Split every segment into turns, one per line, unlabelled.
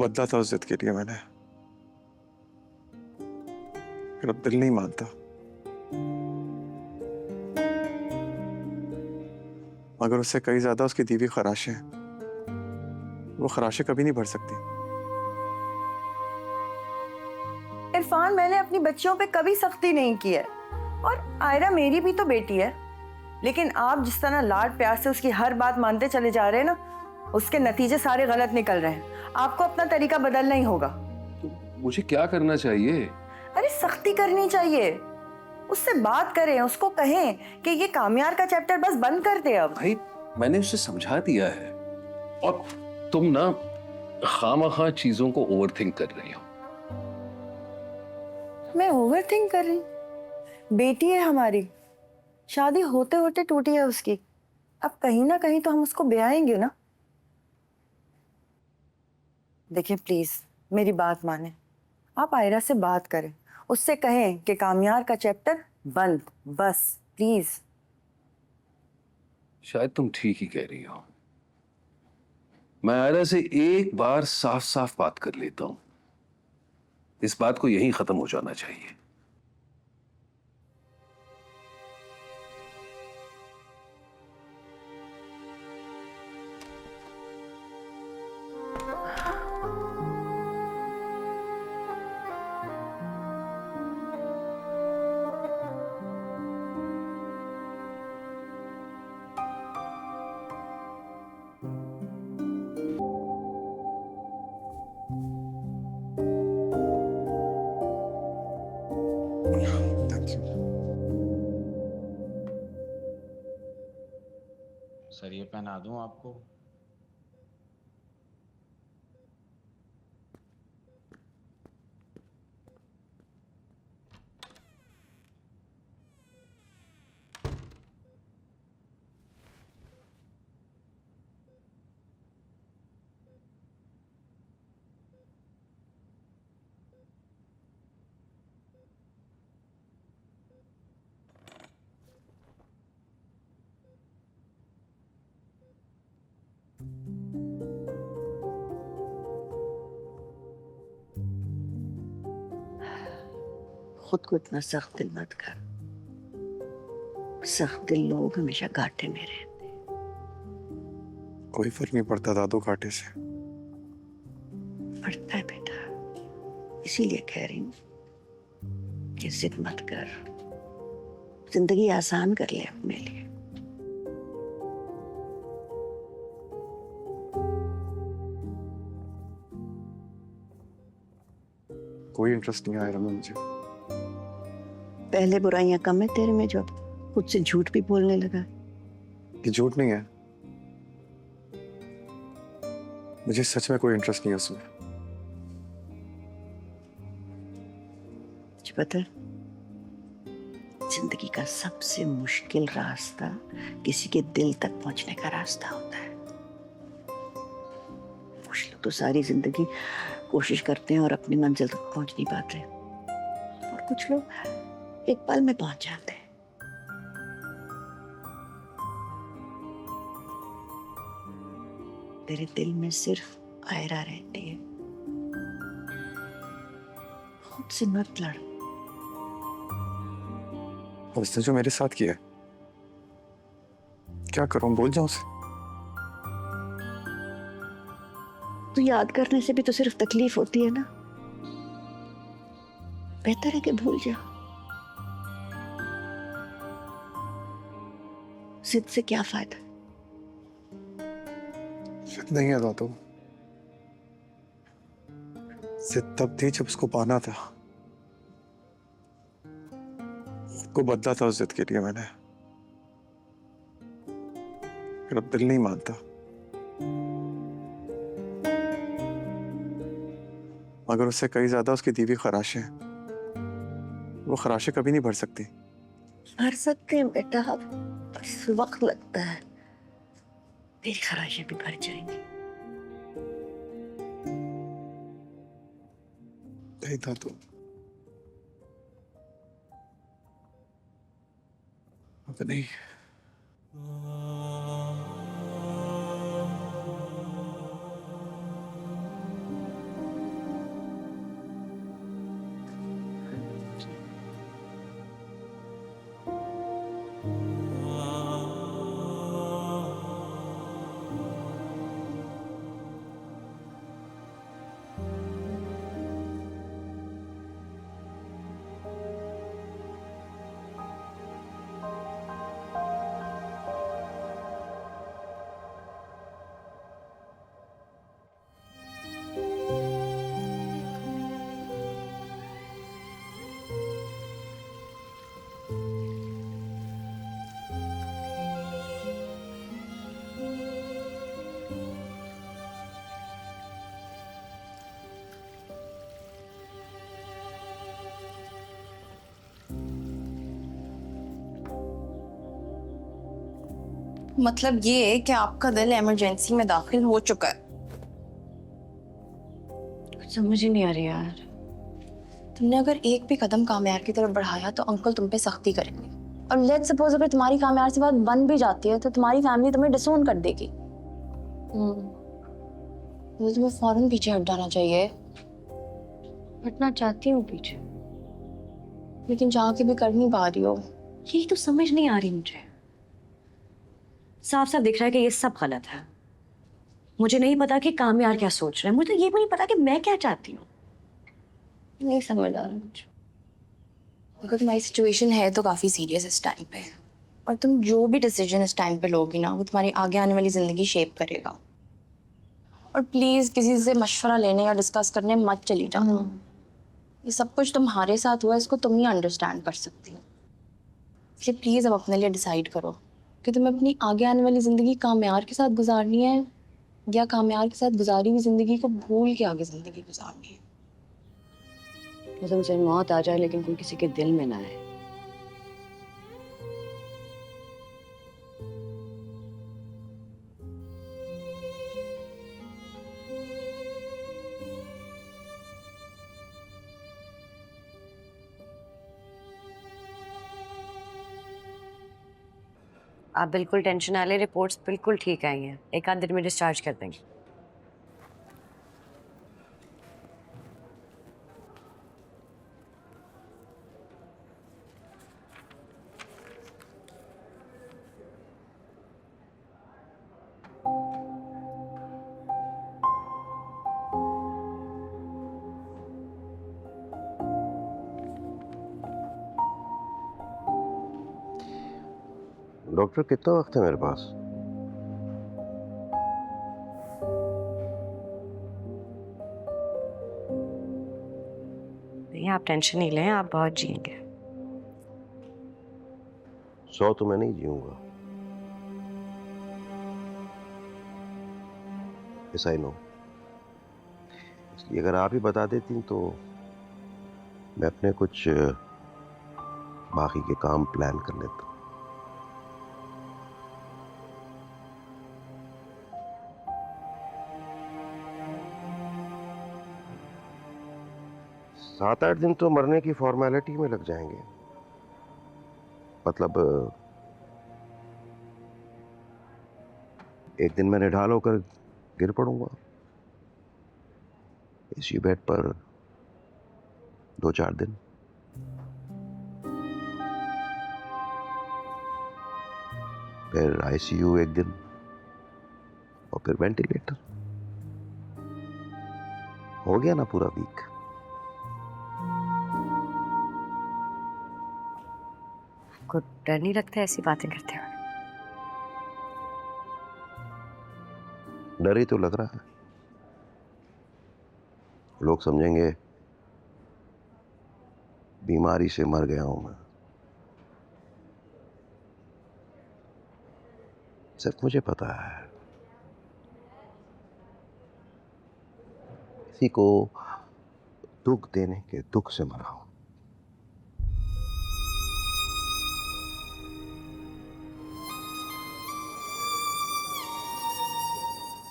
बदला था उस जिद के लिए मैंने, फिर अब दिल नहीं मानता। मगर उससे कई ज्यादा उसकी दीवी खराशें हैं, वो खराशें कभी नहीं भर सकती।
इरफान, मैंने अपनी बच्चियों पे कभी सख्ती नहीं की है, और आयरा मेरी भी तो बेटी है। लेकिन आप जिस तरह लाड प्यार से उसकी हर बात मानते चले जा रहे हैं ना, उसके नतीजे सारे गलत निकल रहे हैं। आपको अपना तरीका बदलना ही होगा।
तो मुझे क्या करना चाहिए?
अरे सख्ती करनी चाहिए, उससे बात करें, उसको कहें कि ये कामयार का चैप्टर बस बंद कर दे अब।
भाई, मैंने उसे समझा दिया है और तुम ना खामखा चीजों को ओवरथिंक कर रही हो।
मैं ओवरथिंक कर रही? बेटी है हमारी, शादी होते होते टूटी है उसकी। अब कहीं ना कहीं तो हम उसको ब्याएंगे ना। देखिए प्लीज, मेरी बात माने, आप आयरा से बात करें, उससे कहें कि कामयार का चैप्टर बंद, बस प्लीज।
शायद तुम ठीक ही कह रही हो। मैं आयरा से एक बार साफ साफ बात कर लेता हूं। इस बात को यहीं खत्म हो जाना चाहिए।
Thank you.
सर ये पहना दूं आपको?
खुद को इतना सख्त दिल मत कर। सख्त दिल लोग हमेशा घाटे में रहते।
कोई फर्क नहीं पड़ता दादू घाटे से।
पड़ता है बेटा, इसीलिए कह रही हूँ कि जिद मत कर, जिंदगी आसान कर ले अपने लिए।
कोई इंटरेस्ट नहीं आया रहा मुझे।
पहले बुराइयां कम है तेरे में, जो खुद से झूठ भी बोलने लगा।
ये झूठ नहीं है, मुझे सच में कोई इंटरेस्ट नहीं है उसमें।
तुझे पता है, जिंदगी का सबसे मुश्किल रास्ता किसी के दिल तक पहुंचने का रास्ता होता है। कुछ लोग तो सारी जिंदगी कोशिश करते हैं और अपनी मंजिल तक पहुंच नहीं पाते, और कुछ लोग एक पल में पहुंच जाते हैं। तेरे दिल में सिर्फ आयरा रहती है। खुद से मत लड़।
और उसने जो मेरे साथ किया है, क्या करूं, बोल जाऊं उसे?
तो याद करने से भी तो सिर्फ तकलीफ होती है ना। बेहतर है कि भूल जा। जिद से क्या फायदा।
जिद नहीं है दादू, जिद तब थी जब उसको पाना था। को बदला था उस जिद के लिए मैंने, फिर अब दिल नहीं मानता। मगर उससे कई ज्यादा उसकी दीवी खराशें हैं, वो खराशें कभी नहीं भर सकती।
भर सकते हैं बेटा, बस वक्त लगता है। तेरी खराशें भी भर जाएंगी।
नहीं दादू, अब नहीं।
मतलब ये कि आपका दिल इमरजेंसी में दाखिल हो चुका है।
समझ ही नहीं आ रही यार।
तुमने अगर एक भी कदम कामयार की तरफ बढ़ाया तो अंकल तुम पे सख्ती करेंगे। और लेट्स सपोज अगर तुम्हारी कामयार से बात बन भी जाती है तो तुम्हारी फैमिली तुम्हें डिसोन कर देगी। तो तुम्हें फौरन पीछे हट जाना चाहिए।
हटना चाहती हूँ पीछे,
लेकिन चाह के भी कर नहीं पा रही हो।
यही तो समझ नहीं आ रही मुझे। साफ साफ दिख रहा है कि ये सब गलत है। मुझे नहीं पता कि कामयार क्या सोच रहे हैं, मुझे ये भी नहीं पता कि मैं क्या चाहती हूँ।
नहीं समझ आ रहा मुझे। अगर तुम्हारी सिचुएशन है तो काफी सीरियस इस टाइम पे, और तुम जो भी डिसीजन इस टाइम पे लोगी ना वो तुम्हारी आगे आने वाली जिंदगी शेप करेगा। और प्लीज किसी से मशवरा लेने या डिस्कस करने मत चली जाओ। ये सब कुछ तुम्हारे साथ हुआ, इसको तुम ही अंडरस्टैंड कर सकती हो। इसलिए प्लीज अब अपने लिए डिसाइड करो कि तुम्हें अपनी आगे आने वाली जिंदगी कामयार के साथ गुजारनी है या कामयार के साथ गुजारी हुई जिंदगी को भूल के आगे जिंदगी गुजारनी है।
कसम से मौत आ जाए लेकिन कोई किसी के दिल में ना आए। आप बिल्कुल टेंशन ना लें, रिपोर्ट्स बिल्कुल ठीक आई हैं। एक आध दिन में डिस्चार्ज कर देंगे।
डॉक्टर कितना वक्त है मेरे पास?
नहीं, आप टेंशन नहीं लें, आप बहुत जिएंगे।
100 तो मैं नहीं जीऊंगा। Yes, I know। इसलिए अगर आप ही बता देती तो मैं अपने कुछ बाकी के काम प्लान कर लेता। सात आठ दिन तो मरने की फॉर्मेलिटी में लग जाएंगे। मतलब एक दिन मैं निढाल होकर गिर पड़ूंगा इसी बेड पर 2-4 दिन। फिर आईसीयू एक दिन और फिर वेंटिलेटर। हो गया ना पूरा वीक।
आपको डर नहीं लगता ऐसी बातें करते हुए?
डर ही तो लग रहा है। लोग समझेंगे बीमारी से मर गया हूं मैं। सिर्फ मुझे पता है किसी को दुख देने के दुख से मरा हूं।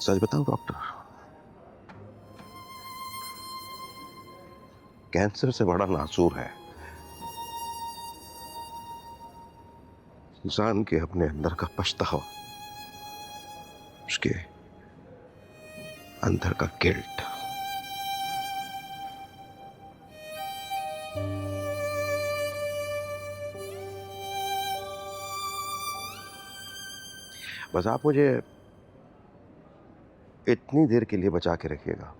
सच बताऊं डॉक्टर, कैंसर से बड़ा नासूर है इंसान के अपने अंदर का पछतावा, उसके अंदर का गिल्ट। बस आप मुझे इतनी देर के लिए बचा के रखिएगा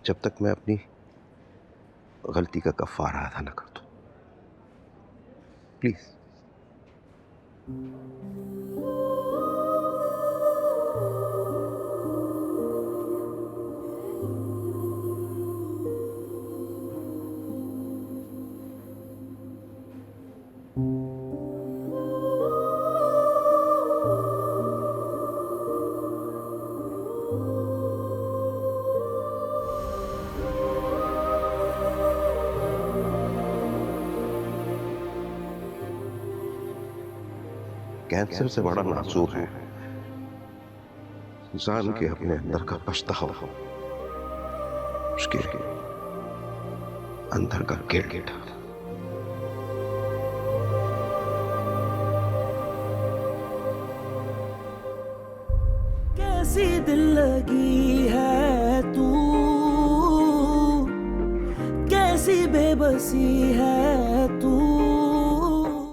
जब तक मैं अपनी गलती का कफारा अदा न कर दूं। प्लीज। कैंसर से बड़ा नाजुक है इंसान के अपने अंदर का पछतावा, उसके अंदर का गिल्ट।
कैसी दिल लगी है तू, कैसी बेबसी है तू,